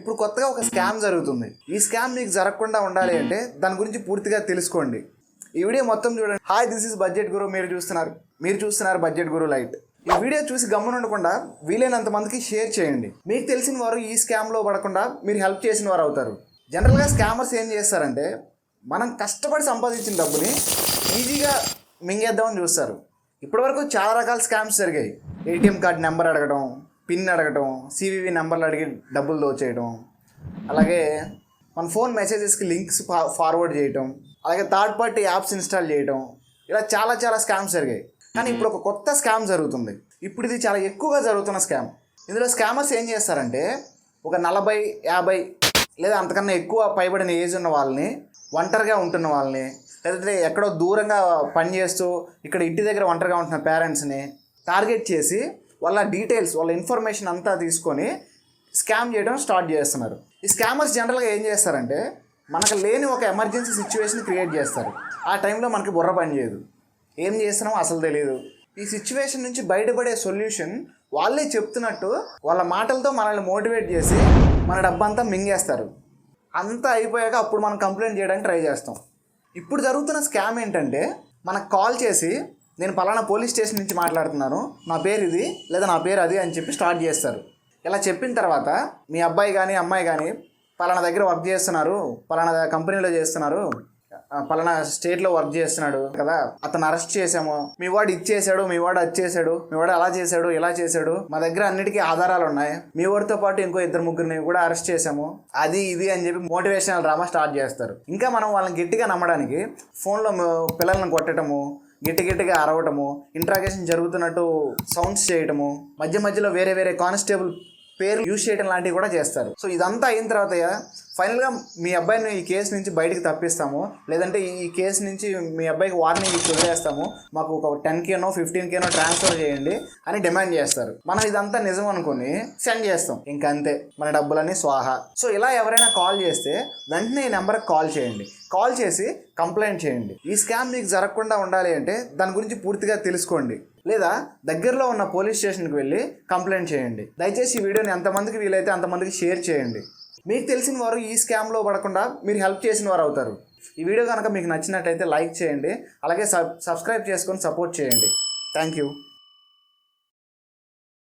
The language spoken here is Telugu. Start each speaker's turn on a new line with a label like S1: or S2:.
S1: ఇప్పుడు కొత్తగా ఒక స్కామ్ జరుగుతుంది. ఈ స్కామ్ మీకు జరగకుండా ఉండాలి అంటే దాని గురించి పూర్తిగా తెలుసుకోండి. ఈ వీడియో మొత్తం చూడండి. హాయ్, దిస్ ఇస్ బడ్జెట్ గురు. మీరు చూస్తున్నారు బడ్జెట్ గురు లైట్. ఈ వీడియో చూసి గమ్మునుండకుండా వీలైనంత మందికి షేర్ చేయండి. మీకు తెలిసిన వారు ఈ స్కామ్లో పడకుండా మీరు హెల్ప్ చేసిన వారు అవుతారు. జనరల్గా స్కామర్స్ ఏం చేస్తారంటే మనం కష్టపడి సంపాదించిన డబ్బుని ఈజీగా మింగేద్దామని చూస్తారు. ఇప్పటివరకు చాలా రకాల స్కామ్స్ జరిగాయి. ఏటీఎం కార్డ్ నెంబర్ అడగడం, పిన్ అడగటం, సివివి నెంబర్లు అడిగి డబ్బులు దోచేయడం, అలాగే మన ఫోన్ మెసేజెస్కి లింక్స్ ఫార్వర్డ్ చేయటం, అలాగే థర్డ్ పార్టీ యాప్స్ ఇన్స్టాల్ చేయటం, ఇలా చాలా స్కామ్స్ జరిగాయి. కానీ ఇప్పుడు ఒక కొత్త స్కామ్ జరుగుతుంది. ఇప్పుడు ఇది చాలా ఎక్కువగా జరుగుతున్న స్కామ్. ఇందులో స్కామర్స్ ఏం చేస్తారంటే ఒక 40, 50 లేదా అంతకన్నా ఎక్కువ పైబడిన ఏజ్ ఉన్న వాళ్ళని, ఒంటరిగా ఉంటున్న వాళ్ళని, లేదంటే ఎక్కడో దూరంగా పనిచేస్తూ ఇక్కడ ఇంటి దగ్గర ఒంటరిగా ఉంటున్న పేరెంట్స్ని టార్గెట్ చేసి వాళ్ళ డీటెయిల్స్, వాళ్ళ ఇన్ఫర్మేషన్ అంతా తీసుకొని స్కామ్ చేయడం స్టార్ట్ చేస్తున్నారు. ఈ స్కామర్స్ జనరల్గా ఏం చేస్తారంటే మనకు లేని ఒక ఎమర్జెన్సీ సిచ్యువేషన్ క్రియేట్ చేస్తారు. ఆ టైంలో మనకి బుర్ర పని చేయదు, ఏం చేస్తున్నామో అసలు తెలియదు. ఈ సిచ్యువేషన్ నుంచి బయటపడే సొల్యూషన్ వాళ్ళే చెప్తున్నట్టు వాళ్ళ మాటలతో మనల్ని మోటివేట్ చేసి మన డబ్బంతా మింగేస్తారు. అంతా అయిపోయాక అప్పుడు మనం కంప్లైంట్ చేయడానికి ట్రై చేస్తాం. ఇప్పుడు జరుగుతున్న స్కామ్ ఏంటంటే మనకు కాల్ చేసి నేను పలానా పోలీస్ స్టేషన్ నుంచి మాట్లాడుతున్నాను, నా పేరు ఇది లేదా నా పేరు అది అని చెప్పి స్టార్ట్ చేస్తారు. ఇలా చెప్పిన తర్వాత మీ అబ్బాయి కానీ అమ్మాయి కానీ పలానా దగ్గర వర్క్ చేస్తున్నారు, పలానా కంపెనీలో చేస్తున్నారు, పలానా స్టేట్లో వర్క్ చేస్తున్నాడు కదా, అతను అరెస్ట్ చేసాము, మీ వాడు ఇచ్చేసాడు, మీ వాడు అది చేశాడు, మీ వాడు అలా చేశాడు, ఇలా చేశాడు, మా దగ్గర అన్నిటికీ ఆధారాలు ఉన్నాయి, మీ వాడితో పాటు ఇంకో 2-3 కూడా అరెస్ట్ చేసాము, అది ఇది అని చెప్పి మోటివేషనల్ డ్రామా స్టార్ట్ చేస్తారు. ఇంకా మనం వాళ్ళని గట్టిగా నమ్మడానికి ఫోన్లో పిల్లలను కొట్టడము, గట్టిగా అరవటము, ఇంట్రాగేషన్ జరుగుతున్నట్టు సౌండ్స్ చేయటము, మధ్యలో వేరే కానిస్టేబుల్ పేర్లు యూజ్ చేయడం లాంటివి కూడా చేస్తారు. సో ఇదంతా అయిన తర్వాత ఫైనల్గా మీ అబ్బాయిని ఈ కేసు నుంచి బయటికి తప్పిస్తాము, లేదంటే ఈ కేసు నుంచి మీ అబ్బాయికి వార్నింగ్ ఇచ్చి వదిలేస్తాము, మాకు ఒక 10K 15K ట్రాన్స్ఫర్ చేయండి అని డిమాండ్ చేస్తారు. మనం ఇదంతా నిజం అనుకుని సెండ్ చేస్తాం. ఇంకంతే, మన డబ్బులన్నీ స్వాహా. సో ఇలా ఎవరైనా కాల్ చేస్తే వెంటనే ఈ నెంబర్కి కాల్ చేయండి. కాల్ చేసి కంప్లైంట్ చేయండి. ఈ స్కామ్ మీకు జరగకుండా ఉండాలి అంటే దాని గురించి పూర్తిగా తెలుసుకోండి, లేదా దగ్గరలో ఉన్న పోలీస్ స్టేషన్కి వెళ్ళి కంప్లైంట్ చేయండి. దయచేసి ఈ వీడియోని ఎంతమందికి వీలైతే అంతమందికి షేర్ చేయండి. మీకు తెలిసిన వారు ఈ స్కామ్లో పడకుండా మీరు హెల్ప్ చేసిన వారు అవుతారు. ఈ వీడియో కనుక మీకు నచ్చినట్టయితే లైక్ చేయండి, అలాగే సబ్స్క్రైబ్ చేసుకొని సపోర్ట్ చేయండి. Thank you.